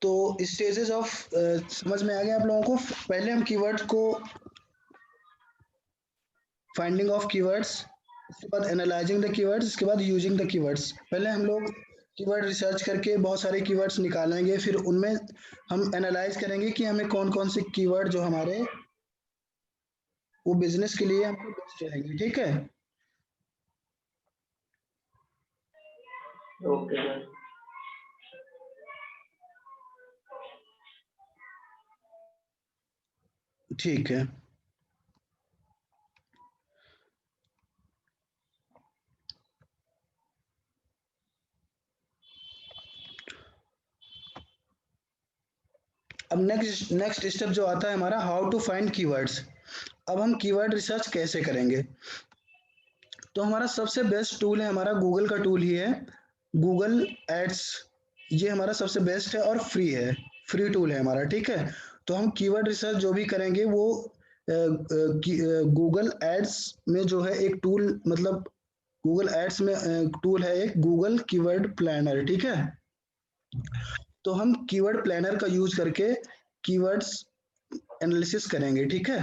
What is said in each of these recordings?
तो stages of समझ में आ गया आप लोगों को। पहले हम कीवर्ड को फाइंडिंग ऑफ कीवर्ड्स, उसके बाद एनालाइजिंग द कीवर्ड्स, इसके बाद यूजिंग द कीवर्ड्स। पहले हम लोग कीवर्ड रिसर्च करके बहुत सारे कीवर्ड्स निकालेंगे, फिर उनमें हम एनालाइज करेंगे कि हमें कौन कौन से कीवर्ड जो हमारे वो बिजनेस के लिए हमको बेस्ट रहेंगे। ठीक है, ओके सर। ठीक है। अब नेक्स्ट स्टेप जो आता है हमारा, हाउ टू फाइंड कीवर्ड्स। अब हम कीवर्ड रिसर्च कैसे करेंगे? तो हमारा सबसे बेस्ट टूल है, हमारा गूगल का टूल ही है, गूगल एड्स। ये हमारा सबसे बेस्ट है और फ्री है, फ्री टूल है हमारा। ठीक है, तो हम कीवर्ड रिसर्च जो भी करेंगे वो गूगल एड्स में जो है एक टूल, मतलब गूगल एड्स में टूल है एक गूगल कीवर्ड प्लानर। ठीक है, तो हम कीवर्ड प्लानर का यूज करके कीवर्ड्स एनालिसिस करेंगे। ठीक है,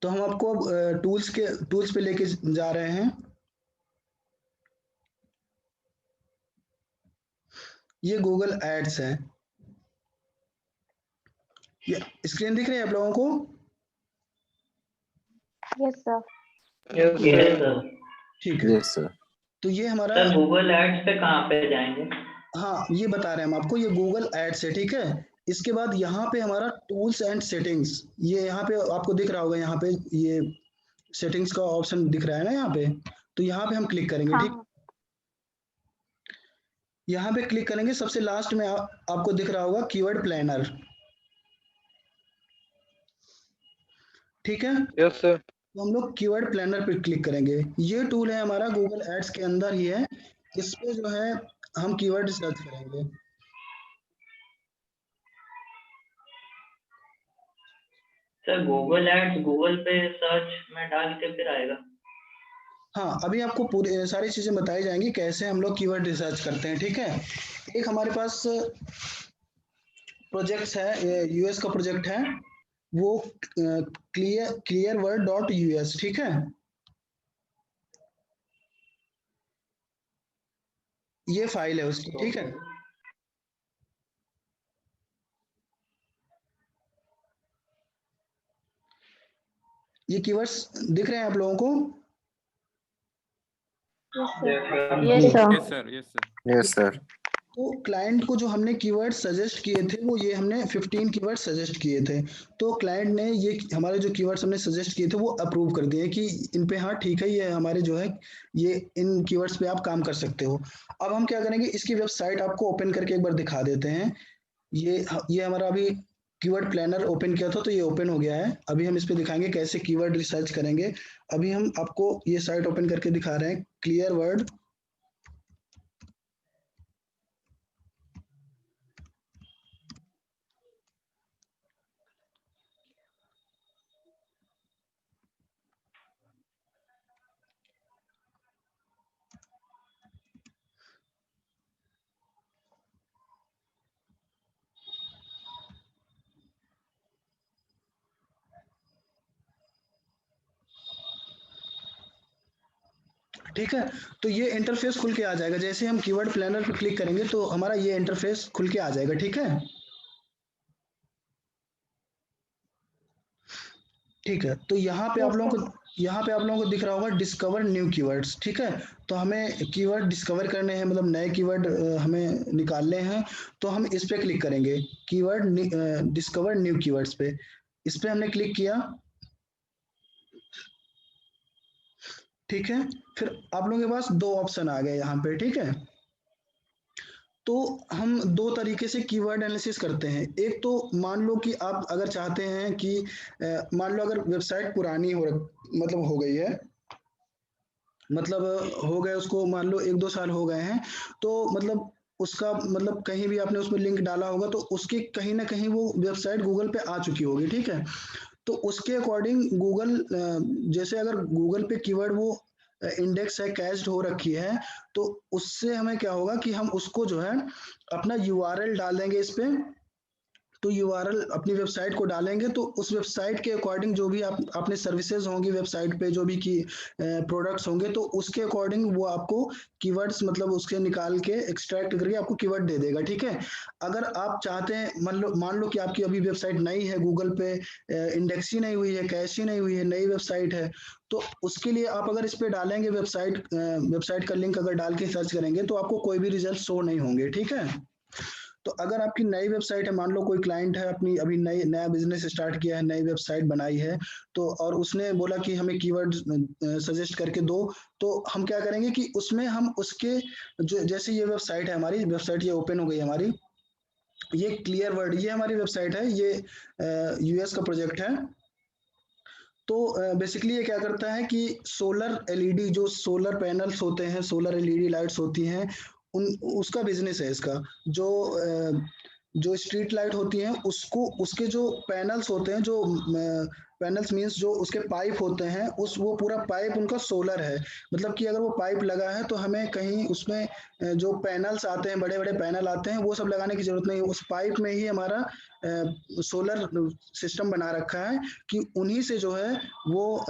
तो हम आपको अब टूल्स पे लेके जा रहे हैं। ये गूगल एड्स है, ये स्क्रीन दिख रही है आप लोगों को? Yes sir. Yes sir. ठीक है, यस सर। तो ये हमारा, सर गूगल एड्स पे कहाँ पे जाएंगे? हाँ ये बता रहे हैं हम आपको, ये गूगल एड्स है। ठीक है, इसके बाद यहाँ पे हमारा टूल्स एंड सेटिंग्स, ये यहाँ पे आपको दिख रहा होगा, यहाँ पे ये सेटिंग्स का ऑप्शन दिख रहा है ना यहाँ पे, तो यहाँ पे हम क्लिक करेंगे। हाँ। ठीक, यहाँ पे क्लिक करेंगे, सबसे लास्ट में आपको दिख रहा होगा कीवर्ड प्लानर। ठीक है, यस सर। तो हम लोग कीवर्ड प्लानर पे क्लिक करेंगे। ये टूल है हमारा गूगल एड्स के अंदर ही है, इस पे जो है हम कीवर्ड सर्च करेंगे। सर गूगल एड्स गूगल पे सर्च में डाल के फिर आएगा? हाँ, अभी आपको पूरी सारी चीजें बताई जाएंगी कैसे हम लोग कीवर्ड रिसर्च करते हैं। ठीक है, एक हमारे पास प्रोजेक्ट है, यूएस का प्रोजेक्ट है, वो क्लियर वर्ड डॉट यूएस। ठीक है, ये फाइल है उसकी। ठीक है, ये कीवर्ड्स दिख रहे हैं आप लोगों को? Yes sir. Yes sir. Yes sir. Yes sir. तो क्लाइंट को जो हमने कीवर्ड सजेस्ट किए थे, वो ये हमने 15 कीवर्ड सजेस्ट किए थे। तो क्लाइंट ने ये हमारे जो कीवर्ड्स हमने सजेस्ट किए थे वो अप्रूव कर दिए कि इन पे हाँ ठीक है, ये हमारे जो है ये इन कीवर्ड्स पे आप काम कर सकते हो। अब हम क्या करेंगे, इसकी वेबसाइट आपको ओपन करके एक बार दिखा देते हैं। ये हमारा अभी कीवर्ड प्लानर ओपन किया था, तो ये ओपन हो गया है। अभी हम इस पे दिखाएंगे कैसे कीवर्ड रिसर्च करेंगे। अभी हम आपको ये साइट ओपन करके दिखा रहे हैं, क्लियर वर्ड। ठीक है, तो ये इंटरफेस खुल के आ जाएगा, जैसे हम कीवर्ड प्लानर पर क्लिक करेंगे तो हमारा ये इंटरफेस खुल के आ जाएगा। ठीक है, ठीक है, तो यहाँ पे आप लोगों को दिख रहा होगा डिस्कवर न्यू कीवर्ड्स। ठीक है, तो हमें कीवर्ड डिस्कवर करने हैं, मतलब नए कीवर्ड हमें निकालने हैं, तो हम इस पे क्लिक करेंगे, कीवर्ड डिस्कवर न्यू कीवर्ड्स पे। इस पे हमने क्लिक किया। ठीक है, फिर आप लोगों के पास दो ऑप्शन आ गए यहाँ पे। ठीक है, तो हम दो तरीके से कीवर्ड एनालिसिस करते हैं। एक तो मान लो कि आप अगर चाहते हैं कि मान लो अगर वेबसाइट पुरानी मतलब हो गई है, मतलब हो गए उसको मान लो 1-2 साल हो गए हैं, तो मतलब उसका मतलब कहीं भी आपने उसमें लिंक डाला होगा तो उसकी कहीं ना कहीं वो वेबसाइट गूगल पे आ चुकी होगी। ठीक है, तो उसके अकॉर्डिंग गूगल, जैसे अगर गूगल पे कीवर्ड वो इंडेक्स है, कैच्ड हो रखी है, तो उससे हमें क्या होगा कि हम उसको जो है अपना यूआरएल डाल देंगे इस पे। तो यूआरएल अपनी वेबसाइट को डालेंगे तो उस वेबसाइट के अकॉर्डिंग जो भी आपने सर्विसेज होंगी वेबसाइट पे, जो भी की प्रोडक्ट्स होंगे, तो उसके अकॉर्डिंग वो आपको कीवर्ड्स मतलब उसके निकाल के एक्सट्रैक्ट करके आपको कीवर्ड दे देगा, ठीक है। अगर आप चाहते हैं, मान लो कि आपकी अभी वेबसाइट नई है, गूगल पे इंडेक्स ही नहीं हुई है, कैश ही नहीं हुई है, नई वेबसाइट है, तो उसके लिए आप अगर इस पे डालेंगे वेबसाइट का लिंक अगर डाल के सर्च करेंगे तो आपको कोई भी रिजल्ट शो नहीं होंगे, ठीक है। तो अगर आपकी नई वेबसाइट है, मान लो कोई क्लाइंट है अपनी अभी नया बिजनेस स्टार्ट किया है, नई वेबसाइट बनाई है, तो और उसने बोला कि हमें कीवर्ड सजेस्ट करके दो, तो हम क्या करेंगे कि उसमें हम उसके जो जैसे ये वेबसाइट है, हमारी वेबसाइट ये ओपन हो गई हमारी, ये क्लियर वर्ड, ये हमारी वेबसाइट है, ये यूएस का प्रोजेक्ट है। तो बेसिकली ये क्या करता है कि सोलर एलईडी, जो सोलर पैनल्स होते हैं, सोलर एलईडी लाइट्स होती हैं, उन उसका बिजनेस है इसका। जो जो स्ट्रीट लाइट होती हैं उसको, उसके जो पैनल्स होते हैं, जो पैनल्स मींस जो उसके पाइप होते हैं, उस वो पूरा पाइप उनका सोलर है। मतलब कि अगर वो पाइप लगा है तो हमें कहीं उसमें जो पैनल्स आते हैं, बड़े बड़े पैनल आते हैं, वो सब लगाने की जरूरत नहीं है, उस पाइप में ही हमारा सोलर सिस्टम बना रखा है कि उन्हीं से जो है वो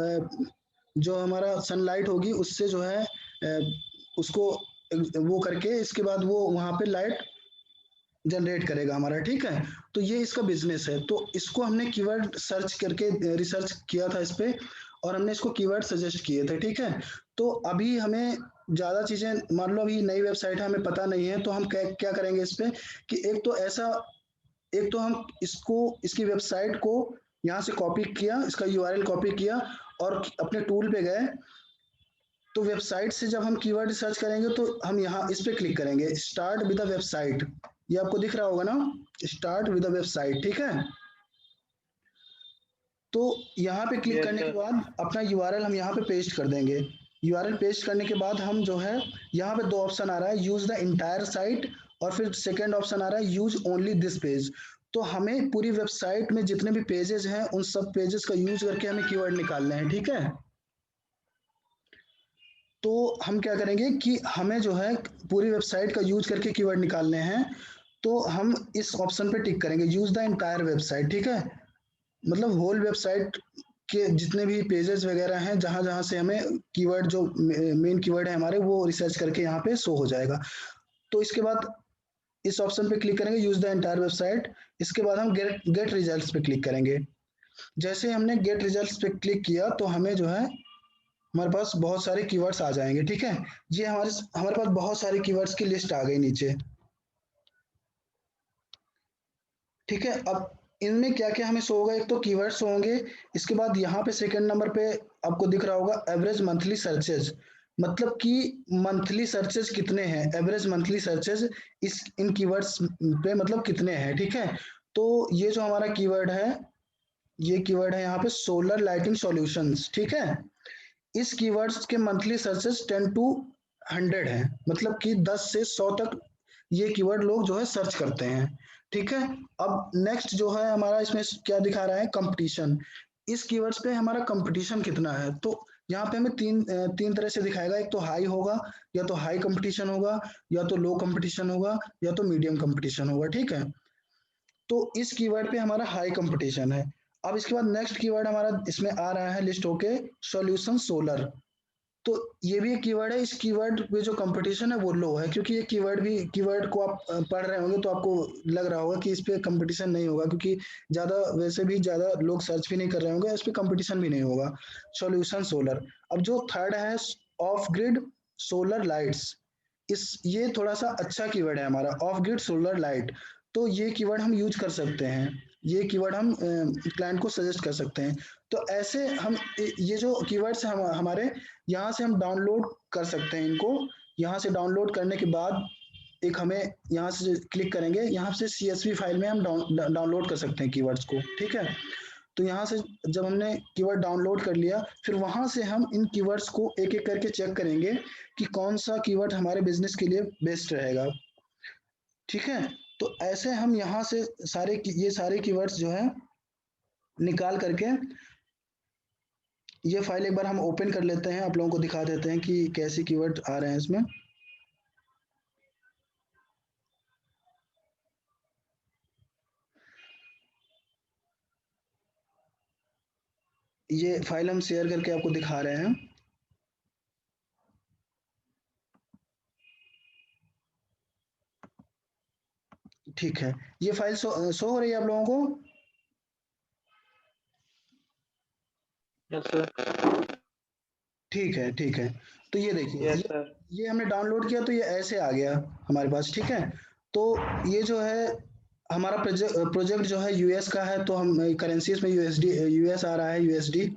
जो हमारा सनलाइट होगी उससे जो है उसको वो करके इसके बाद वो वहां पे लाइट जनरेट करेगा हमारा, ठीक है। तो ये इसका बिजनेस है। तो इसको हमने कीवर्ड सर्च करके रिसर्च किया था इस पे, और हमने इसको कीवर्ड सजेस्ट किए थे, ठीक है। तो अभी हमें ज्यादा चीजें, मान लो अभी नई वेबसाइट है, हमें पता नहीं है, तो हम क्या करेंगे इस पे कि एक तो हम इसको, इसकी वेबसाइट को यहाँ से कॉपी किया, इसका यूआरएल कॉपी किया और अपने टूल पे गए। तो वेबसाइट से जब हम कीवर्ड सर्च करेंगे तो हम यहाँ इस पे क्लिक करेंगे, स्टार्ट विद द वेबसाइट, ये आपको दिख रहा होगा ना, स्टार्ट विद द वेबसाइट, ठीक है। तो यहाँ पे क्लिक यस करने के सर। बाद अपना यूआरएल हम यहाँ पे पेस्ट कर देंगे। यूआरएल पेस्ट करने के बाद हम जो है, यहाँ पे दो ऑप्शन आ रहा है, यूज द इंटायर साइट, और फिर सेकेंड ऑप्शन आ रहा है यूज ओनली दिस पेज। तो हमें पूरी वेबसाइट में जितने भी पेजेस हैं उन सब पेजेस का यूज करके हमें कीवर्ड निकालने हैं, ठीक है। तो हम क्या करेंगे कि हमें जो है पूरी वेबसाइट का यूज करके कीवर्ड निकालने हैं, तो हम इस ऑप्शन पे टिक करेंगे, यूज द एंटायर वेबसाइट, ठीक है। मतलब होल वेबसाइट के जितने भी पेजेस वगैरह हैं, जहां जहां से हमें कीवर्ड, जो मेन कीवर्ड है हमारे, वो रिसर्च करके यहाँ पे शो हो जाएगा। तो इसके बाद इस ऑप्शन पे क्लिक करेंगे, यूज द एंटायर वेबसाइट। इसके बाद हम गेट रिजल्ट्स पे क्लिक करेंगे। जैसे हमने गेट रिजल्ट्स पे क्लिक किया तो हमें जो है हमारे पास बहुत सारे कीवर्ड्स आ जाएंगे, ठीक है। ये हमारे हमारे पास बहुत सारे कीवर्ड्स की लिस्ट आ गई नीचे, ठीक है। अब इनमें क्या क्या हमें शो होगा, एक तो कीवर्ड्स होंगे, इसके बाद यहाँ पे सेकंड नंबर पे आपको दिख रहा होगा एवरेज मंथली सर्चेज, मतलब कि मंथली सर्चेज कितने हैं, एवरेज मंथली सर्चेज इस इन कीवर्ड्स पे मतलब कितने हैं, ठीक है। तो ये जो हमारा कीवर्ड है, ये कीवर्ड है यहाँ पे सोलर लाइटिंग सॉल्यूशंस, ठीक है। इस कीवर्ड्स के मंथली सर्चेस 10 टू 100 है, मतलब कि 10 से 100 तक ये कीवर्ड लोग जो है सर्च करते हैं, ठीक है। अब नेक्स्ट जो है हमारा इसमें क्या दिखा रहा है, कंपटीशन। इस कीवर्ड्स पे हमारा कंपटीशन कितना है, तो यहाँ पे हमें तीन तरह से दिखाएगा, एक तो हाई होगा, या तो हाई कंपटीशन होगा, या तो लो कंपटीशन होगा, या तो मीडियम कंपटीशन होगा, ठीक है। तो इस कीवर्ड पे हमारा हाई कंपटीशन है। अब इसके बाद नेक्स्ट कीवर्ड हमारा इसमें आ रहा है लिस्ट होके, सॉल्यूशन सोलर। तो ये भी एक कीवर्ड है, इस कीवर्ड पे जो कंपटीशन है वो लो है, क्योंकि ये कीवर्ड को आप पढ़ रहे होंगे तो आपको लग रहा होगा कि इस पे कंपटीशन नहीं होगा, क्योंकि ज्यादा, वैसे भी ज्यादा लोग सर्च भी नहीं कर रहे होंगे, इस पे कंपटीशन भी नहीं होगा। Solution solar. अब जो थर्ड है, ऑफ ग्रिड सोलर लाइट्स, इस ये थोड़ा सा अच्छा कीवर्ड है हमारा, ऑफ ग्रिड सोलर लाइट। तो ये कीवर्ड हम यूज कर सकते हैं, ये कीवर्ड हम क्लाइंट को सजेस्ट कर सकते हैं। तो ऐसे हम ये जो कीवर्ड्स हम हमारे यहाँ से हम डाउनलोड कर सकते हैं इनको। यहाँ से डाउनलोड करने के बाद एक हमें यहाँ से क्लिक करेंगे, यहाँ से CSV फाइल में हम डाउनलोड कर सकते हैं कीवर्ड्स को, ठीक है। तो यहाँ से जब हमने कीवर्ड डाउनलोड कर लिया, फिर वहां से हम इन कीवर्ड्स को एक एक करके चेक करेंगे कि कौन सा कीवर्ड हमारे बिजनेस के लिए बेस्ट रहेगा, ठीक है। तो ऐसे हम यहाँ से ये सारे कीवर्ड्स जो है निकाल करके ये फाइल एक बार हम ओपन कर लेते हैं, आप लोगों को दिखा देते हैं कि कैसे कीवर्ड आ रहे हैं इसमें। ये फाइल हम शेयर करके आपको दिखा रहे हैं। ठीक है, ये फाइल शो हो रही है आप लोगों को? Yes sir. ठीक है, ठीक है। तो ये देखिए, यस सर। ये हमने डाउनलोड किया तो ये ऐसे आ गया हमारे पास, ठीक है। तो ये जो है हमारा प्रोजेक्ट जो है यूएस का है, तो हम करेंसीज में यूएसडी यूएस आ रहा है, यूएसडी।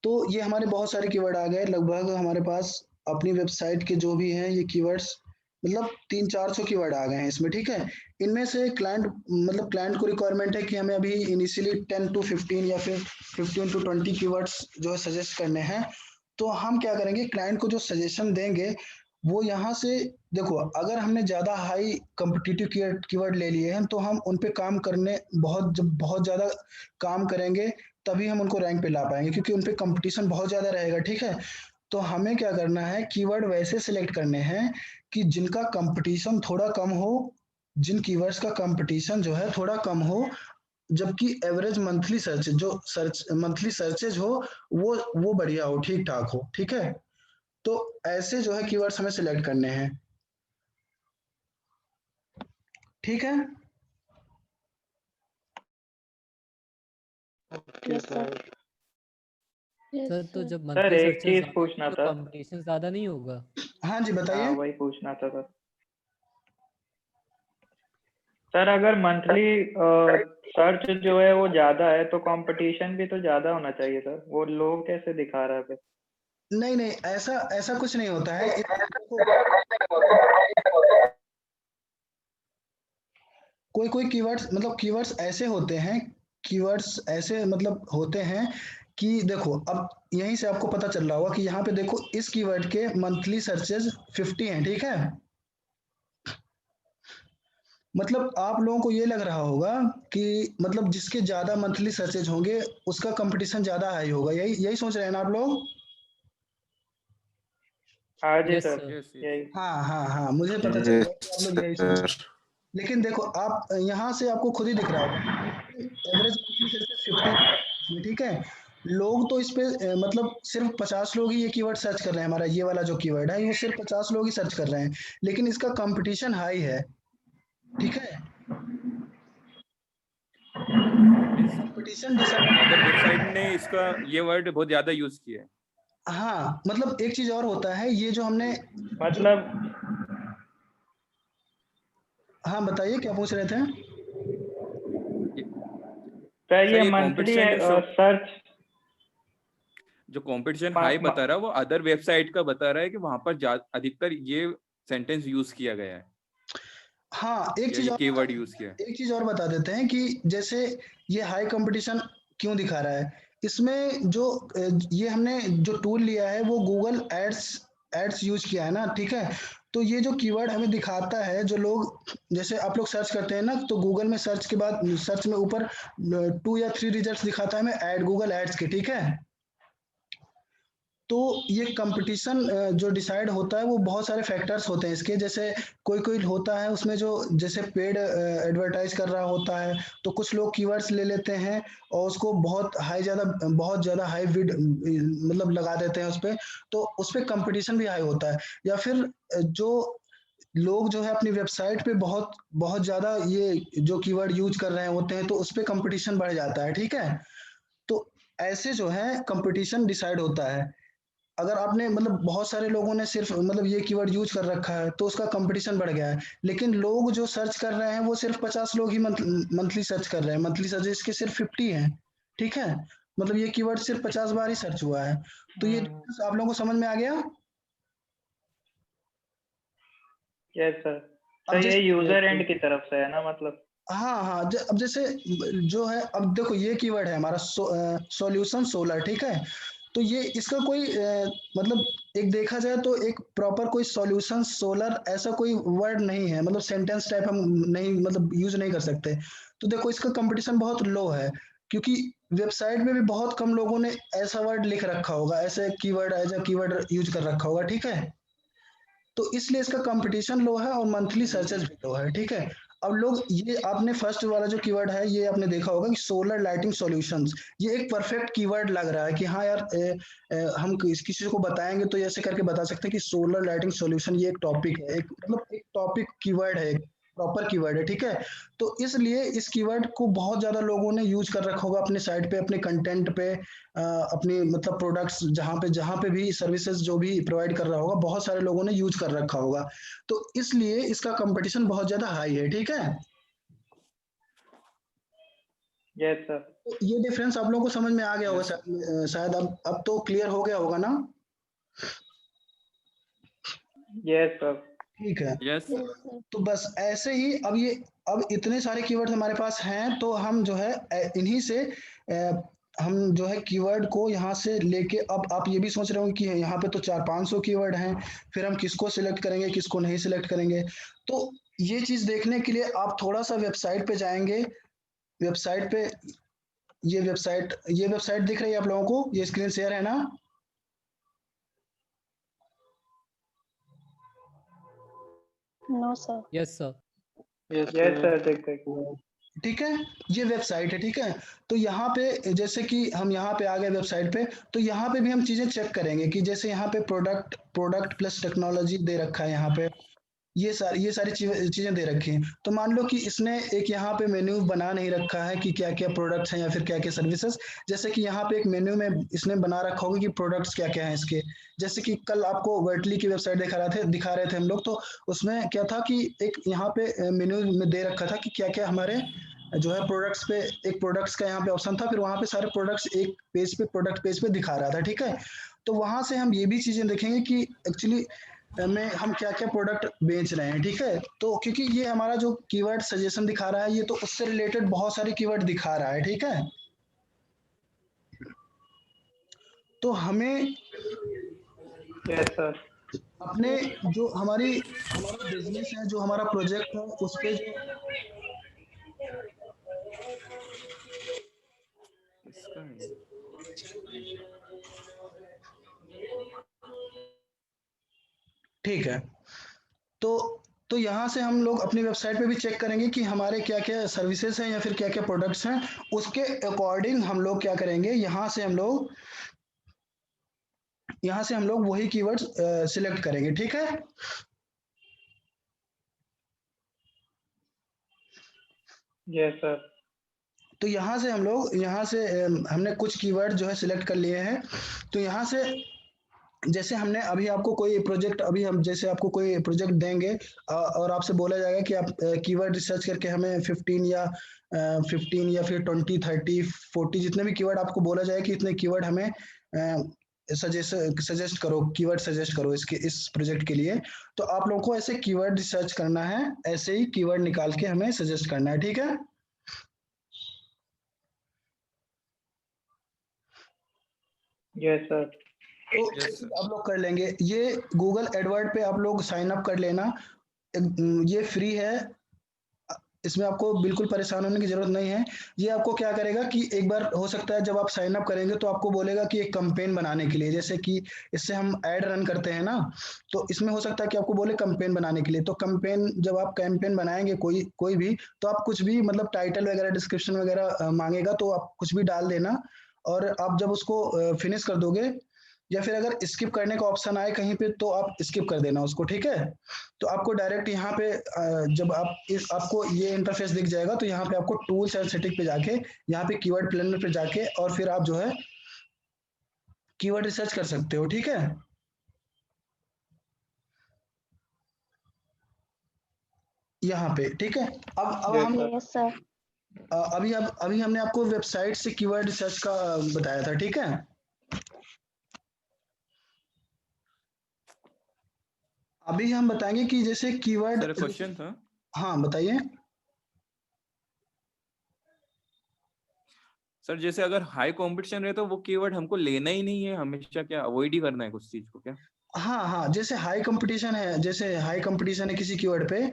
तो ये हमारे बहुत सारे कीवर्ड आ गए, लगभग हमारे पास अपनी वेबसाइट के जो भी हैं ये कीवर्ड्स, मतलब 300-400 कीवर्ड आ गए हैं इसमें, ठीक है। इनमें से क्लाइंट को रिक्वायरमेंट है कि हमें अभी इनिशियली 10 to 15 या फिर 15 to 20 कीवर्ड्स जो है सजेस्ट करने हैं। तो हम क्या करेंगे, क्लाइंट को जो सजेशन देंगे वो यहाँ से, देखो अगर हमने ज़्यादा हाई कॉम्पिटिटिव कीवर्ड ले लिए हैं तो हम उन पे काम करने जब बहुत ज़्यादा काम करेंगे तभी हम उनको रैंक पे ला पाएंगे, क्योंकि उन पे कंपटीशन बहुत ज़्यादा रहेगा, ठीक है। तो हमें क्या करना है, कीवर्ड वैसे सिलेक्ट करने हैं कि जिनका कंपटीशन थोड़ा कम हो, जिन कीवर्ड्स का कंपटीशन जो है थोड़ा कम हो, जबकि एवरेज मंथली सर्चेज हो वो बढ़िया हो, ठीक ठाक हो, ठीक है। तो ऐसे जो है कीवर्ड्स हमें सिलेक्ट करने हैं, ठीक है। Yes sir. यस सर तो सर। जब सर मंथली एक सर्चेस चीज ज्यादा पूछना होंगे तो था। कंपटीशन ज्यादा नहीं होगा? हाँ जी, हाँ बताइए। वही पूछना था सर। सर अगर मंथली सर्च जो है वो ज्यादा है तो कंपटीशन भी तो ज्यादा होना चाहिए सर, वो लोग कैसे दिखा रहा है फिर? नहीं नहीं, ऐसा ऐसा कुछ नहीं होता है। कोई कोई कीवर्ड्स, मतलब कीवर्ड्स ऐसे होते हैं, कीवर्ड्स ऐसे मतलब होते हैं कि देखो, अब यहीं से आपको पता चल रहा होगा कि यहाँ पे देखो इस कीवर्ड के मंथली सर्चेज 50 हैं, ठीक है। मतलब आप लोगों को ये लग रहा होगा कि मतलब जिसके ज्यादा मंथली सर्चेज होंगे उसका कंपटीशन ज्यादा हाई होगा, यही यही सोच रहे हैं ना आप लोग? हाँ जी यस सर, सर। यस यही। हाँ हाँ हाँ, मुझे पता चल रहा है कि आप लोग यही सोच रहे सर। हैं। लेकिन देखो, आप यहाँ से आपको खुद ही दिख रहा होगा एवरेज मंथली सर्चेज 50 में, ठीक है। लोग तो इस पे मतलब सिर्फ 50 लोग ही ये कीवर्ड सर्च कर रहे हैं, हमारा ये वाला जो कीवर्ड है वो सिर्फ 50 लोग ही सर्च कर रहे हैं, लेकिन इसका कंपटीशन हाई है, ठीक है। Means competition decide, other website ने इसका ये वर्ड बहुत ज्यादा यूज किया है। हाँ मतलब एक चीज और होता है, ये जो हमने जो, मतलब हाँ बताइए क्या पूछ रहे थे? सर सर ये ये मंथली कंपटीशन जो सर्च जो कंपटीशन हाई बता रहा है वो अदर वेबसाइट का बता रहा है कि वहां पर अधिकतर ये सेंटेंस यूज किया गया है हाँ, या ये कीवर्ड यूज किया है। एक चीज और बता देते हैं कि जैसे ये हाई कंपटीशन क्यों दिखा रहा है, इसमें जो ये हमने जो टूल लिया है वो गूगल एड्स एड्स यूज किया है ना, ठीक है। तो ये जो कीवर्ड हमें दिखाता है, जो लोग जैसे आप लोग सर्च करते हैं ना, तो गूगल में सर्च के बाद सर्च में ऊपर 2 या 3 रिजल्ट्स दिखाता है हमें ऐड, गूगल एड्स के, ठीक है। तो ये कंपटीशन जो डिसाइड होता है वो बहुत सारे फैक्टर्स होते हैं इसके, जैसे कोई कोई होता है उसमें जो जैसे पेड एडवर्टाइज कर रहा होता है, तो कुछ लोग कीवर्ड्स ले लेते हैं और उसको बहुत ज़्यादा हाई विड मतलब लगा देते हैं उस पे, तो उस पे कंपटीशन भी हाई होता है। या फिर जो लोग जो है अपनी वेबसाइट पे बहुत बहुत ज़्यादा ये जो कीवर्ड यूज कर रहे होते हैं, तो उस पे कंपटीशन बढ़ जाता है, ठीक है। तो ऐसे जो है कंपटीशन डिसाइड होता है। अगर आपने मतलब बहुत सारे लोगों ने सिर्फ मतलब ये कीवर्ड यूज कर रखा है तो उसका कंपटीशन बढ़ गया है, लेकिन लोग जो सर्च कर रहे हैं वो सिर्फ 50 लोग ही मंथली सर्च कर रहे हैं, मंथली सर्च इसके सिर्फ 50 हैं, ठीक है। मतलब ये कीवर्ड सिर्फ 50 बार ही सर्च हुआ है। तो ये difference आप लोगों को समझ में आ गया? Yes sir. अब सर ये जैसे यूजर एंड की तरफ से है ना मतलब? हाँ हाँ, अब जैसे जो है, अब देखो ये कीवर्ड है हमारा सॉल्यूशन सोलर, ठीक है। तो ये इसका कोई मतलब एक देखा जाए तो एक प्रॉपर कोई सॉल्यूशन सोलर ऐसा कोई वर्ड नहीं है, मतलब सेंटेंस टाइप हम नहीं मतलब यूज नहीं कर सकते। तो देखो इसका कंपटीशन बहुत लो है, क्योंकि वेबसाइट में भी बहुत कम लोगों ने ऐसा वर्ड लिख रखा होगा, ऐसे keyword as a keyword use कर रखा होगा, ठीक है। तो इसलिए इसका कंपटीशन लो है और मंथली सर्चेस भी लो है, ठीक है। अब लोग ये आपने फर्स्ट वाला जो कीवर्ड है ये आपने देखा होगा कि सोलर लाइटिंग सॉल्यूशंस, ये एक परफेक्ट कीवर्ड लग रहा है कि हाँ यार हम किसी को बताएंगे तो ऐसे करके बता सकते हैं कि सोलर लाइटिंग सॉल्यूशन ये एक टॉपिक है, एक मतलब एक टॉपिक कीवर्ड है, एक प्रॉपर कीवर्ड है, ठीक है। तो इसलिए इस कीवर्ड को बहुत ज्यादा लोगों ने यूज कर रखा होगा अपने साइट पे, अपने कंटेंट पे, अपनी मतलब प्रोडक्ट्स जहाँ पे भी सर्विसेज जो भी प्रोवाइड कर रहा होगा, बहुत सारे लोगों ने यूज कर रखा होगा। तो इसलिए इसका कंपटीशन बहुत ज्यादा हाई है, ठीक है। Yes sir. तो ये डिफरेंस आप लोगों को समझ में आ गया होगा, शायद अब तो क्लियर हो गया होगा ना। Yes sir. ठीक है। Yes, sir. तो बस ऐसे ही अब इतने सारे कीवर्ड हमारे पास हैं, तो हम जो है इन्हीं से हम जो है कीवर्ड को यहाँ से लेके, अब आप ये भी सोच रहे हो कि यहाँ पे तो 400-500 कीवर्ड हैं, फिर हम किसको सिलेक्ट करेंगे किसको नहीं सिलेक्ट करेंगे। तो ये चीज देखने के लिए आप थोड़ा सा वेबसाइट पे जाएंगे। वेबसाइट पे ये वेबसाइट दिख रही है आप लोगों को, ये स्क्रीन शेयर है ना। No, sir. Yes, sir. Yes sir, देख ठीक है, ये वेबसाइट है, ठीक है। तो यहाँ पे जैसे कि हम यहाँ पे आ गए वेबसाइट पे, तो यहाँ पे भी हम चीजें चेक करेंगे कि जैसे यहाँ पे प्रोडक्ट प्लस टेक्नोलॉजी दे रखा है, यहाँ पे ये सारी चीजें दे रखी हैं। तो मान लो कि इसने एक यहाँ पे मेन्यू बना नहीं रखा है कि क्या क्या प्रोडक्ट्स हैं या फिर क्या क्या सर्विसेज। जैसे कि यहाँ पे एक मेन्यू में इसने बना रखा होगा कि प्रोडक्ट्स क्या क्या हैं इसके। जैसे कि कल आपको वर्टली की वेबसाइट दिखा रहे थे हम लोग, तो उसमें क्या था कि एक यहाँ पे मेन्यू में दे रखा था कि क्या क्या हमारे जो है प्रोडक्ट्स पे, एक प्रोडक्ट्स का यहाँ पे ऑप्शन था, फिर वहां पे सारे प्रोडक्ट्स एक पेज पे, प्रोडक्ट पेज पे दिखा रहा था, ठीक है। तो वहां से हम ये भी चीजें देखेंगे कि एक्चुअली में हम क्या क्या प्रोडक्ट बेच रहे हैं, ठीक है। तो क्योंकि ये हमारा जो कीवर्ड सजेशन दिखा रहा है, ये तो उससे रिलेटेड बहुत सारी कीवर्ड दिखा रहा है, ठीक है। तो हमें यस सर। अपने जो हमारा बिजनेस है, जो हमारा प्रोजेक्ट है, उस पे ठीक है। तो यहाँ से हम लोग अपनी वेबसाइट पे भी चेक करेंगे कि हमारे क्या क्या सर्विसेज हैं या फिर क्या क्या प्रोडक्ट्स हैं। उसके अकॉर्डिंग हम लोग क्या करेंगे, यहाँ से हम लोग वही कीवर्ड्स सिलेक्ट करेंगे, ठीक है। Yes sir. तो यहाँ से हमने कुछ कीवर्ड जो है सिलेक्ट कर लिए हैं। तो यहाँ से जैसे हमने अभी आपको कोई प्रोजेक्ट, अभी हम जैसे आपको कोई प्रोजेक्ट देंगे और आपसे बोला जाएगा कि आप कीवर्ड रिसर्च करके हमें 15 या फिर 20, 30, 40 जितने भी कीवर्ड आपको बोला जाए कि इतने कीवर्ड हमें सजेस्ट करो, कीवर्ड सजेस्ट करो इस प्रोजेक्ट के लिए। तो आप लोगों को ऐसे कीवर्ड रिसर्च करना है, ऐसे ही कीवर्ड निकाल के हमें सजेस्ट करना है, ठीक है। Yes sir. तो आप लोग कर लेंगे ये। गूगल एडवर्ड पे आप लोग साइन अप कर लेना, ये फ्री है, इसमें आपको बिल्कुल परेशान होने की जरूरत नहीं है। ये आपको क्या करेगा कि एक बार हो सकता है जब आप साइन अप करेंगे तो आपको बोलेगा कि एक कैंपेन बनाने के लिए, जैसे कि इससे हम ऐड रन करते हैं ना, तो इसमें हो सकता है कि आपको बोले कैंपेन बनाने के लिए। तो जब आप कैंपेन बनाएंगे कोई भी, तो आप कुछ भी मतलब टाइटल वगैरह, डिस्क्रिप्शन वगैरह मांगेगा, तो आप कुछ भी डाल देना। और आप जब उसको फिनिश कर दोगे, या फिर अगर स्किप करने का ऑप्शन आए कहीं पे, तो आप स्किप कर देना उसको, ठीक है। तो आपको डायरेक्ट यहाँ पे जब आपको ये इंटरफेस दिख जाएगा, तो यहाँ पे आपको टूल्स एंड सेटिंग पे जाके, यहाँ पे कीवर्ड प्लानर पे जाके, और फिर आप जो है कीवर्ड रिसर्च कर सकते हो, ठीक है। यहाँ पे ठीक है। अब हम Yes, sir. अभी हमने आपको वेबसाइट से कीवर्ड रिसर्च का बताया था, ठीक है। अभी हम बताएंगे कि जैसे कीवर्ड। सर क्वेश्चन था। हाँ बताइए सर, जैसे अगर हाई कंपटीशन है तो वो कीवर्ड हमको लेना ही नहीं है, हमेशा क्या अवॉइड ही करना है कुछ चीज को क्या? हाँ, जैसे हाई कंपटीशन है किसी कीवर्ड पे,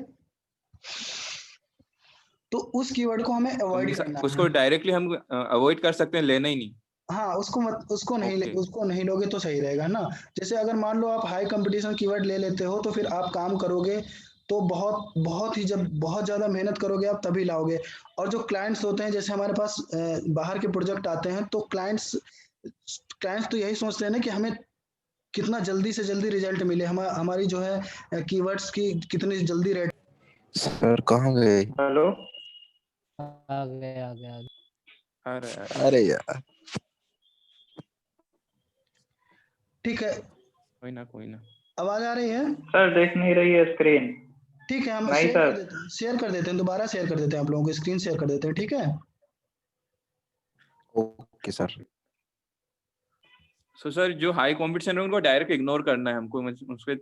तो तो उस कीवर्ड को हमें अवॉइड करना उसको है। डायरेक्टली हम अवॉइड कर सकते हैं, लेना ही नहीं। हाँ, उसको नहीं ओके। उसको नहीं लोगे तो सही रहेगा ना। जैसे अगर मान लो आप हाई कंपटीशन कीवर्ड ले लेते हो तो फिर आप काम करोगे तो बहुत बहुत ही, जब बहुत ज़्यादा मेहनत करोगे आप तभी लाओगे। और जो क्लाइंट्स होते हैं, जैसे हमारे पास बाहर के प्रोजेक्ट आते हैं, तो क्लाइंट्स क्लाइंट्स तो यही सोचते हैं ना कि हमें कितना जल्दी से जल्दी रिजल्ट मिले, हमारी जो है कीवर्ड्स की कितनी जल्दी रेट। सर कहाँ गए? हेलो, आ गए। अरे यार, ठीक है, कोई ना। आवाज आ रही है? सर देख नहीं रही है स्क्रीन। ठीक है, हम नहीं सर। शेयर कर देते हैं, दोबारा शेयर कर देते हैं, आप लोगों को स्क्रीन शेयर कर देते हैं, ठीक है। Okay sir. सो सर, जो हाई कंपटीशन है उनको डायरेक्ट इग्नोर करना है हमको, उसके।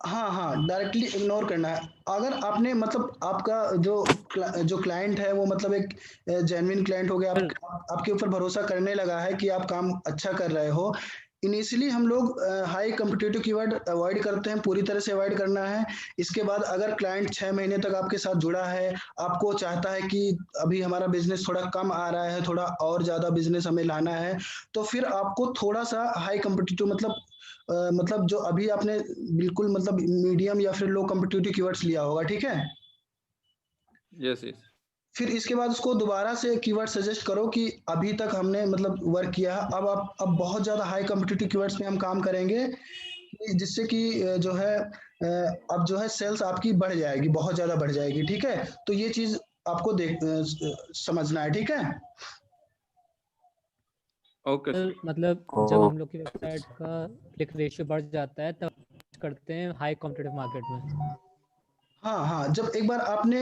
हाँ, डायरेक्टली इग्नोर करना है। अगर आपने मतलब आपका जो क्लाइंट है वो मतलब एक जेन्युइन क्लाइंट हो गया, आपके ऊपर भरोसा करने लगा है कि आप काम अच्छा कर रहे हो। इनिशियली हम लोग हाई कॉम्पिटिटिव कीवर्ड अवॉइड करते हैं, पूरी तरह से अवॉइड करना है। इसके बाद अगर क्लाइंट 6 महीने तक आपके साथ जुड़ा है, आपको चाहता है कि अभी हमारा बिजनेस थोड़ा कम आ रहा है, थोड़ा और ज़्यादा बिजनेस हमें लाना है, तो फिर आपको थोड़ा सा हाई कॉम्पिटिटिव मतलब जो अभी आपने बिल्कुल मतलब मीडियम या फिर लो कॉम्पिटिटिव कीवर्ड्स लिया होगा, ठीक है। यस। फिर इसके बाद उसको दोबारा से कीवर्ड सजेस्ट करो कि अभी तक हमने मतलब वर्क किया है, अब बहुत ज़्यादा हाई कॉम्पिटिटिव कीवर्ड्स पे हम काम करेंगे, जिससे कि जो है अब जो है सेल्स आपकी बढ़ जाएगी, बहुत ज़्यादा बढ़ जाएगी, ठीक है। तो ये चीज़ आपको समझना है, ठीक है। Okay sir. मतलब जब हम लोग की वेबसाइट का क्लिक रेशियो बढ़ जाता है तब करते हैं हाई कॉम्पिटिटिव मार्केट में। हाँ, जब एक बार आपने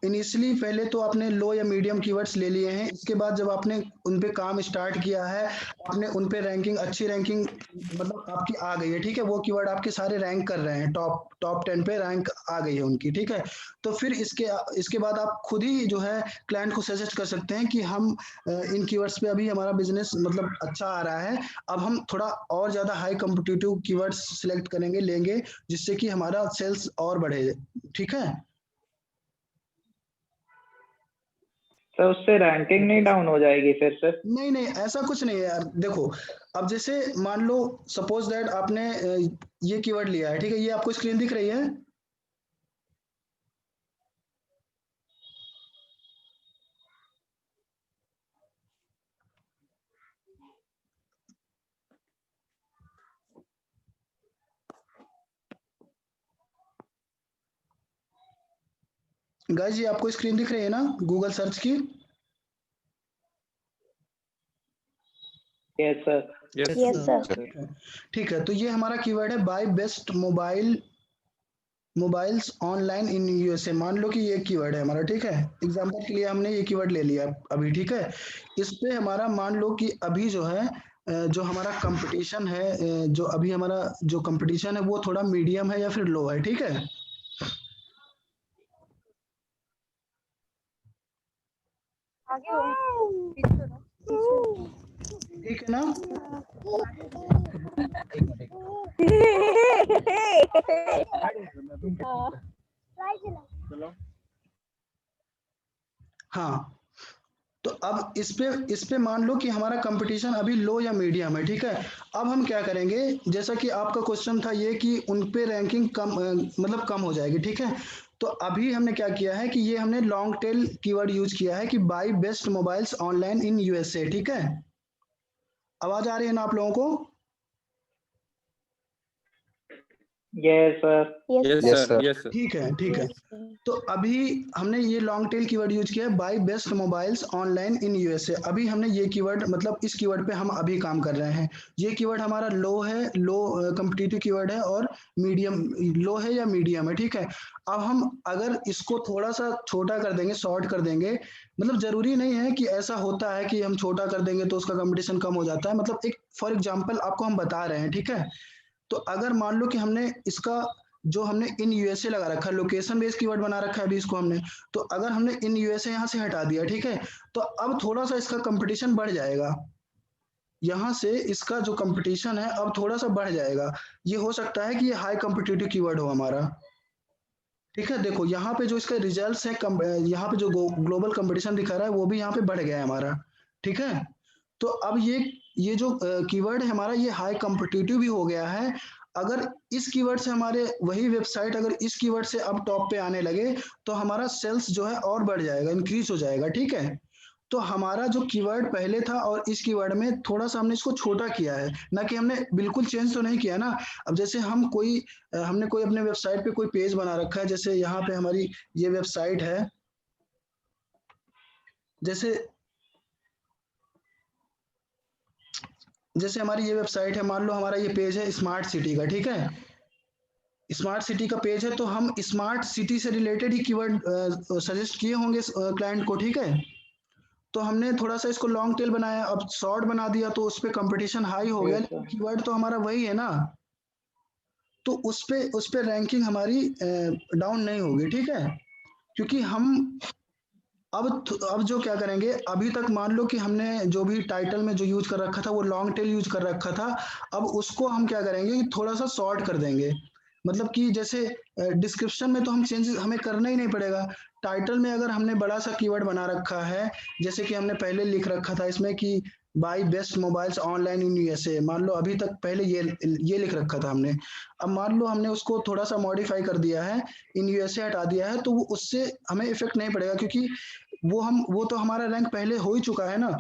इनिशियली पहले तो आपने लो या मीडियम कीवर्ड्स ले लिए हैं, इसके बाद जब आपने उन पे काम स्टार्ट किया है, आपने उन पे अच्छी रैंकिंग मतलब आपकी आ गई है, ठीक है। वो कीवर्ड आपके सारे रैंक कर रहे हैं, टॉप 10 पे रैंक आ गई है उनकी, ठीक है। तो फिर इसके बाद आप खुद ही जो है क्लाइंट को सजेस्ट कर सकते हैं कि हम इन कीवर्ड्स पे अभी हमारा बिजनेस मतलब अच्छा आ रहा है, अब हम थोड़ा और ज़्यादा हाई कॉम्पिटिटिव कीवर्ड्स सिलेक्ट करेंगे, लेंगे, जिससे कि हमारा सेल्स और बढ़े, ठीक है। सर उससे रैंकिंग नहीं डाउन हो जाएगी फिर सर? नहीं, ऐसा कुछ नहीं है यार। देखो, अब जैसे मान लो सपोज दैट आपने ये कीवर्ड लिया है, ठीक है, ये आपको स्क्रीन दिख रही है? गाइस, ये आपको स्क्रीन दिख रही है ना गूगल सर्च की? Yes sir. Yes sir. ठीक है, तो ये हमारा कीवर्ड है buy best mobiles online in USA. मान लो कि ये कीवर्ड है हमारा, ठीक है। एग्जांपल के लिए हमने ये कीवर्ड ले लिया अभी, ठीक है। इस पे हमारा मान लो कि अभी जो है जो हमारा कंपटीशन है, जो अभी हमारा जो कंपटीशन है वो थोड़ा मीडियम है या फिर लो है, ठीक है। ठीक है ना? हाँ, तो अब इस पे मान लो कि हमारा कंपटीशन अभी लो या मीडियम है, ठीक है। अब हम क्या करेंगे, जैसा कि आपका क्वेश्चन था ये कि उन पे रैंकिंग कम मतलब कम हो जाएगी, ठीक है। तो अभी हमने क्या किया है कि ये हमने लॉन्ग टेल कीवर्ड यूज किया है कि buy best mobiles online in USA, ठीक है। आवाज आ रही है ना आप लोगों को? Yes sir. Yes sir. ठीक है। तो अभी हमने ये लॉन्ग टेल कीवर्ड यूज किया है buy best mobiles online in USA. अभी हमने ये कीवर्ड मतलब इस कीवर्ड पे हम अभी काम कर रहे हैं। ये कीवर्ड हमारा लो है, लो कॉम्पिटिटिव कीवर्ड है, और मीडियम, लो है या मीडियम है, ठीक है। अब हम अगर इसको थोड़ा सा छोटा कर देंगे, शॉर्ट कर देंगे, मतलब जरूरी नहीं है कि ऐसा होता है कि हम छोटा कर देंगे तो उसका कंपटीशन कम हो जाता है, मतलब एक फॉर एग्जाम्पल आपको हम बता रहे हैं, ठीक है। तो अगर मान लो कि हमने इसका जो हमने इन यूएसए लगा रखा है, लोकेशन बेस्ड कीवर्ड बना रखा है अभी इसको हमने, तो अगर हमने इन यूएसए यहाँ से हटा दिया, ठीक है, तो अब थोड़ा सा इसका कंपटीशन बढ़ जाएगा। यहाँ से इसका जो कंपटीशन है अब थोड़ा सा बढ़ जाएगा। ये हो सकता है कि ये हाई कॉम्पिटिटिव कीवर्ड हो हमारा। ठीक है, देखो यहाँ पे जो इसका रिजल्ट्स है, यहाँ पे जो ग्लोबल कंपटीशन दिखा रहा है वो भी यहाँ पे बढ़ गया है हमारा। ठीक है, तो अब ये जो कीवर्ड है हमारा, ये हाई कॉम्पिटिटिव भी हो गया है। अगर इस कीवर्ड से हमारे वही वेबसाइट अगर इस कीवर्ड से अब टॉप पे आने लगे तो हमारा सेल्स जो है और बढ़ जाएगा, इंक्रीज हो जाएगा। ठीक है, तो हमारा जो कीवर्ड पहले था और इस कीवर्ड में थोड़ा सा हमने इसको छोटा किया है, ना कि हमने बिल्कुल चेंज तो नहीं किया ना। अब जैसे हमने कोई अपने वेबसाइट पे कोई पेज बना रखा है, जैसे यहाँ पे हमारी ये वेबसाइट है, जैसे हमारी ये वेबसाइट है, मान लो हमारा ये पेज है स्मार्ट सिटी का। ठीक है, स्मार्ट सिटी का पेज है, तो हम स्मार्ट सिटी से रिलेटेड ही कीवर्ड सजेस्ट किए होंगे क्लाइंट को। ठीक है, तो हमने थोड़ा सा इसको लॉन्ग टेल बनाया, अब शॉर्ट बना दिया तो उस पे कंपटीशन हाई हो गया, लेकिन कीवर्ड तो हमारा वही है ना, तो उस पे रैंकिंग हमारी डाउन नहीं होगी। ठीक है, क्योंकि हम अब जो क्या करेंगे, अभी तक मान लो कि हमने जो भी टाइटल में जो यूज कर रखा था वो लॉन्ग टेल यूज कर रखा था, अब उसको हम क्या करेंगे कि थोड़ा सा शॉर्ट कर देंगे। मतलब कि जैसे डिस्क्रिप्शन में तो हम चेंजेस हमें करना ही नहीं पड़ेगा। टाइटल में अगर हमने बड़ा सा कीवर्ड बना रखा है, जैसे कि हमने पहले लिख रखा था इसमें कि by best mobiles online in USA, मान लो अभी तक पहले ये लिख रखा था हमने, अब मान लो हमने उसको थोड़ा सा मॉडिफाई कर दिया है, इन यूएसए हटा दिया है, तो वो उससे हमें इफेक्ट नहीं पड़ेगा, क्योंकि वो तो हमारा रैंक पहले हो ही चुका है ना।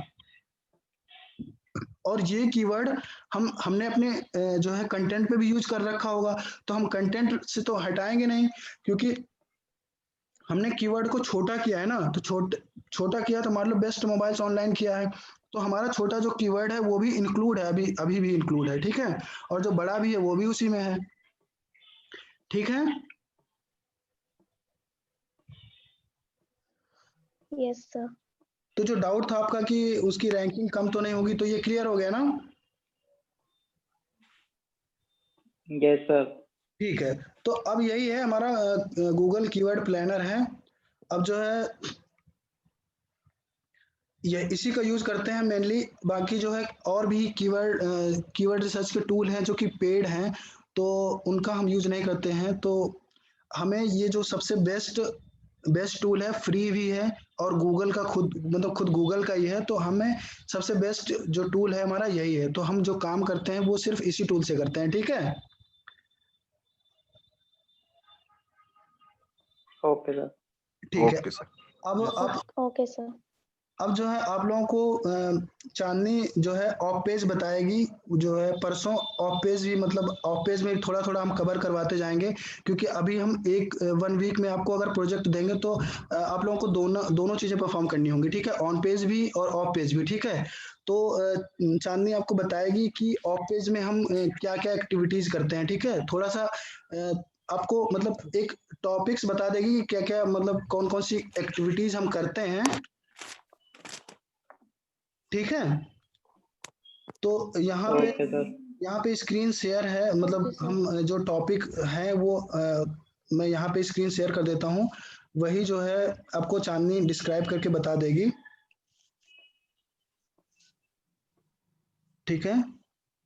और ये कीवर्ड हमने अपने जो है कंटेंट पे भी यूज कर रखा होगा, तो हम कंटेंट से तो हटाएंगे नहीं, क्योंकि हमने कीवर्ड को छोटा किया है ना। तो छोटा किया तो मान लो बेस्ट मोबाइल्स ऑनलाइन किया है, तो हमारा छोटा जो कीवर्ड है वो भी इंक्लूड है, अभी भी इंक्लूड है। ठीक है, और जो बड़ा भी है वो भी उसी में है। ठीक है, यस सर। तो जो डाउट था आपका कि उसकी रैंकिंग कम तो नहीं होगी, तो ये क्लियर हो गया ना। Yes sir. ठीक है, तो अब यही है हमारा गूगल कीवर्ड प्लानर है। अब जो है ये इसी का यूज करते हैं मेनली, बाकी जो है और भी कीवर्ड रिसर्च के टूल हैं जो कि पेड हैं, तो उनका हम यूज नहीं करते हैं। तो हमें ये जो सबसे बेस्ट टूल है, फ्री भी है और गूगल का खुद गूगल का ही है, तो हमें सबसे बेस्ट जो टूल है हमारा यही है, तो हम जो काम करते हैं वो सिर्फ इसी टूल से करते हैं। ठीक है, ओके सर। ठीक है। Okay sir. अब ओके सर। अब जो है आप लोगों को चांदनी जो है ऑफ पेज बताएगी, जो है परसों ऑफ पेज भी, मतलब ऑफ पेज में थोड़ा थोड़ा हम कवर करवाते जाएंगे, क्योंकि अभी हम 1 वीक में आपको अगर प्रोजेक्ट देंगे तो आप लोगों को दोनों चीजें परफॉर्म करनी होंगी। ठीक है, ऑन पेज भी और ऑफ पेज भी। ठीक है, तो चांदनी आपको बताएगी कि ऑफ पेज में हम क्या क्या एक्टिविटीज करते हैं। ठीक है, थोड़ा सा आपको मतलब एक टॉपिक्स बता देगी कि क्या क्या, मतलब कौन कौन सी एक्टिविटीज हम करते हैं। ठीक है, तो यहाँ पे स्क्रीन शेयर है, मतलब हम जो टॉपिक है वो मैं यहाँ पे स्क्रीन शेयर कर देता हूँ, वही जो है आपको चांदनी डिस्क्राइब करके बता देगी। ठीक है,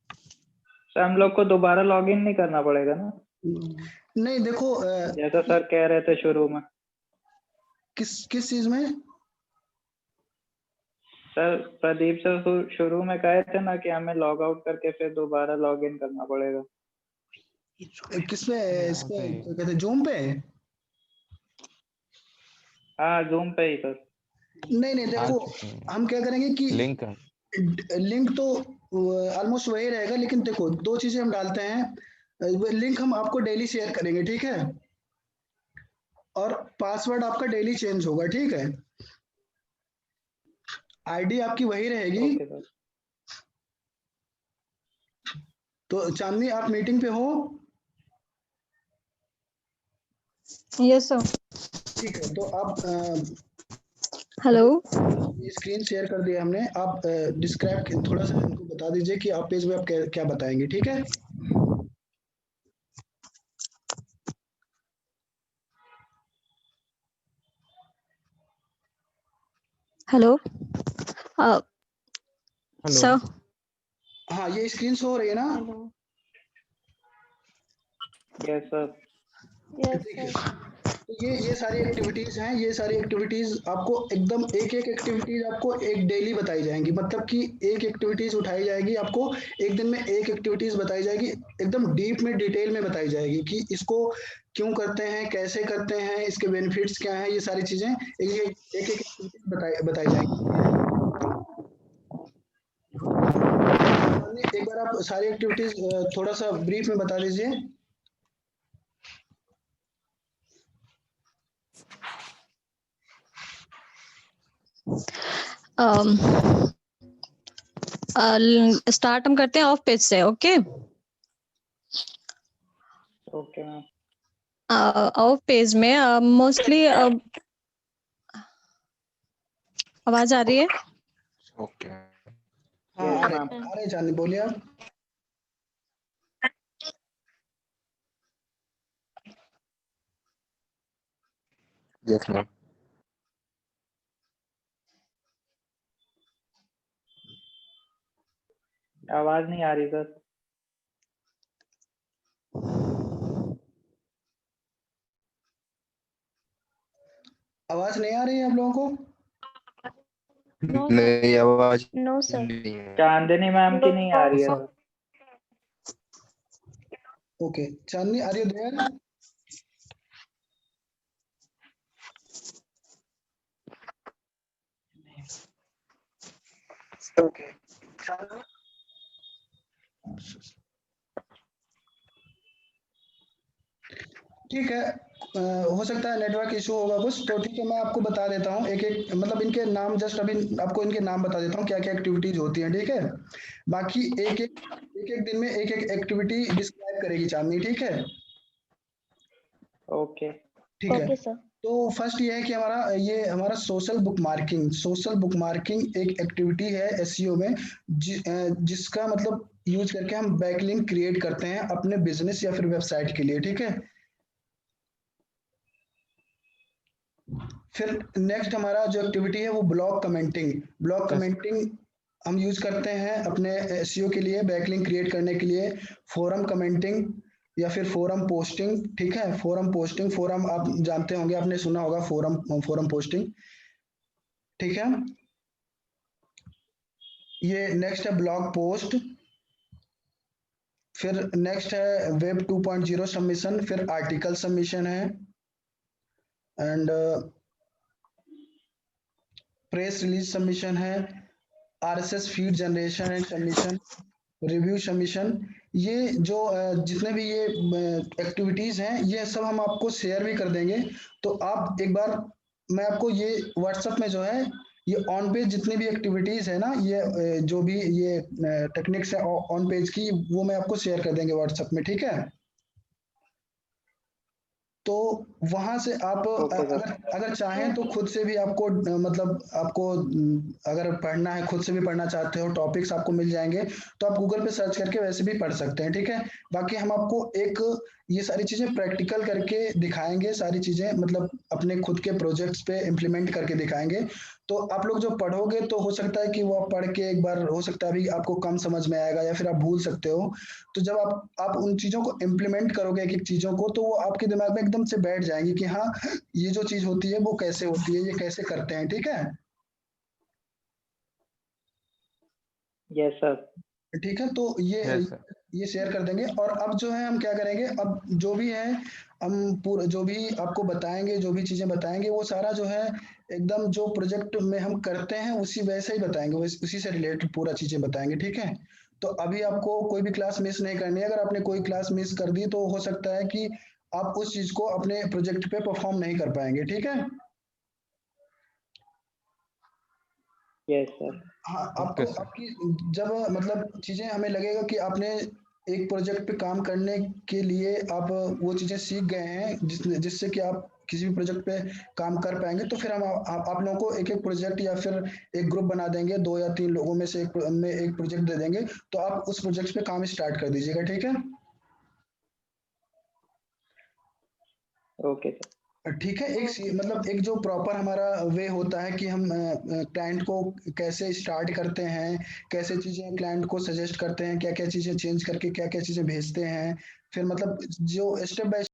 सर हम लोग को दोबारा लॉगिन नहीं करना पड़ेगा ना? नहीं देखो जैसा सर कह रहे थे शुरू में। किस चीज में सर प्रदीप सर शुरू में कहे थे ना कि हमें लॉग आउट करके फिर दोबारा लॉग इन करना पड़ेगा। किसमें, इस पे क्या कहते हैं, जूम पे? हाँ जूम पे ही सर। नहीं देखो, हम क्या करेंगे कि लिंक तो ऑलमोस्ट वही रहेगा, लेकिन देखो 2 चीजें हम डालते हैं। लिंक हम आपको डेली शेयर करेंगे। ठीक है, और पासवर्ड आपका डेली चेंज होगा। ठीक है, आईडी आपकी वही रहेगी। Okay sir. तो चांदनी आप मीटिंग पे हो? Yes sir. ठीक है, तो आप हेलो। स्क्रीन शेयर कर दिया हमने, आप डिस्क्राइब थोड़ा सा हमको बता दीजिए कि आप पेज में आप क्या बताएंगे। ठीक है, हेलो सर। हाँ ये स्क्रीन शो हो रही है ना? Yes sir. Yes sir. तो ये सारी एक्टिविटीज हैं, ये सारी एक्टिविटीज आपको एकदम एक एक्टिविटीज आपको एक डेली बताई जाएंगी, मतलब कि एक एक्टिविटीज उठाई जाएगी, आपको एक दिन में एक एक्टिविटीज बताई जाएगी, एकदम डीप में डिटेल में बताई जाएगी कि इसको क्यों करते हैं, कैसे करते हैं, इसके बेनिफिट्स क्या हैं, ये सारी चीजें एक एक्टिविटीज बताई जाएंगी। एक बार आप सारी एक्टिविटीज थोड़ा सा ब्रीफ में बता दीजिए। स्टार्ट हम करते हैं ऑफ पेज से। Okay okay ma'am. Of page में मोस्टली आवाज आ रही है? ओके हाँ आ रहे चांदनी, बोलिए आप। Yes ma'am. आवाज नहीं आ रही सर। आवाज नहीं आ रही है आप लोगों को? नहीं आवाज नो सर। चांदनी मैम की नहीं आ रही है sir. Okay Chandni, are you there? Okay ठीक है, हो सकता है नेटवर्क इशू होगा कुछ, तो ठीक है मैं आपको बता देता हूँ एक एक, मतलब इनके नाम जस्ट अभी आपको इनके नाम बता देता हूँ क्या क्या एक्टिविटीज होती हैं, ठीक है। बाकी एक एक दिन में एक एक एक्टिविटी डिस्क्राइब करेगी चांदनी, ठीक है। ओके ठीक है सर। तो फर्स्ट ये है कि हमारा सोशल बुक मार्किंग एक एक्टिविटी है एसईओ में, जिसका मतलब यूज करके हम बैकलिंक क्रिएट करते हैं अपने बिजनेस या फिर वेबसाइट के लिए, ठीक है। फिर नेक्स्ट हमारा जो एक्टिविटी है वो ब्लॉग कमेंटिंग हम यूज करते हैं अपने एसईओ के लिए, बैकलिंक क्रिएट करने के लिए। फोरम कमेंटिंग या फिर फोरम पोस्टिंग, ठीक है। फोरम आप जानते होंगे, आपने सुना होगा फोरम पोस्टिंग, ठीक है। ये नेक्स्ट है ब्लॉग पोस्ट। फिर नेक्स्ट है वेब 2.0 सबमिशन, फिर आर्टिकल सबमिशन है, एंड प्रेस रिलीज सबमिशन है, RSS feed generation and submission, review submission. ये जो जितने भी ये एक्टिविटीज हैं ये सब हम आपको शेयर भी कर देंगे। तो आप एक बार, मैं आपको ये व्हाट्सएप में जो है ये ऑन पेज जितनी भी एक्टिविटीज है ना, ये जो भी ये टेक्निक्स है ऑन पेज की, वो मैं आपको शेयर कर देंगे व्हाट्सएप में, ठीक है। तो वहां से आप अगर चाहें तो खुद से भी आपको मतलब आपको अगर पढ़ना है, खुद से भी पढ़ना चाहते हो, टॉपिक्स आपको मिल जाएंगे, तो आप गूगल पे सर्च करके वैसे भी पढ़ सकते हैं, ठीक है। बाकी हम आपको एक ये सारी चीजें प्रैक्टिकल करके दिखाएंगे, सारी चीजें मतलब अपने खुद के प्रोजेक्ट्स पे इम्प्लीमेंट करके दिखाएंगे। तो आप लोग जो पढ़ोगे तो हो सकता है कि वो आप पढ़ के एक बार, हो सकता है अभी आपको कम समझ में आएगा या फिर आप भूल सकते हो। तो जब आप उन चीजों को इम्प्लीमेंट करोगे एक एक चीजों को, तो वो आपके दिमाग में एकदम से बैठ जाएंगी कि हाँ ये जो चीज होती है वो कैसे होती है, ये कैसे करते हैं, ठीक है। Yes sir. ठीक है, तो ये शेयर कर देंगे। और अब जो है हम क्या करेंगे, अब जो भी है हम पूरा जो भी आपको बताएंगे, जो भी चीजें बताएंगे वो सारा जो है एकदम जो प्रोजेक्ट में हम करते हैं उसी वैसे ही बताएंगे, उसी से रिलेटेड पूरा चीजें बताएंगे, ठीक है। तो अभी आपको कोई भी क्लास मिस नहीं करनी है। अगर आपने कोई क्लास मिस कर दी तो हो सकता है कि आप उस चीज को अपने प्रोजेक्ट पे परफॉर्म नहीं कर पाएंगे, ठीक है। Yes sir. हाँ, आपकी जब मतलब चीजें हमें लगेगा कि आपने एक प्रोजेक्ट पे काम करने के लिए आप वो चीजें सीख गए हैं जिससे कि आप किसी भी प्रोजेक्ट पे काम कर पाएंगे, तो फिर हम आप लोगों को एक एक प्रोजेक्ट या फिर एक ग्रुप बना देंगे, 2 या 3 लोगों में से एक प्रोजेक्ट दे देंगे, तो आप उस प्रोजेक्ट पे काम स्टार्ट कर दीजिएगा, ठीक है। Okay sir. ठीक है, मतलब एक जो प्रॉपर हमारा वे होता है कि हम क्लाइंट को कैसे स्टार्ट करते हैं, कैसे चीजें क्लाइंट को सजेस्ट करते हैं, क्या क्या चीजें चेंज करके क्या क्या चीजें भेजते हैं, फिर मतलब जो स्टेप बाय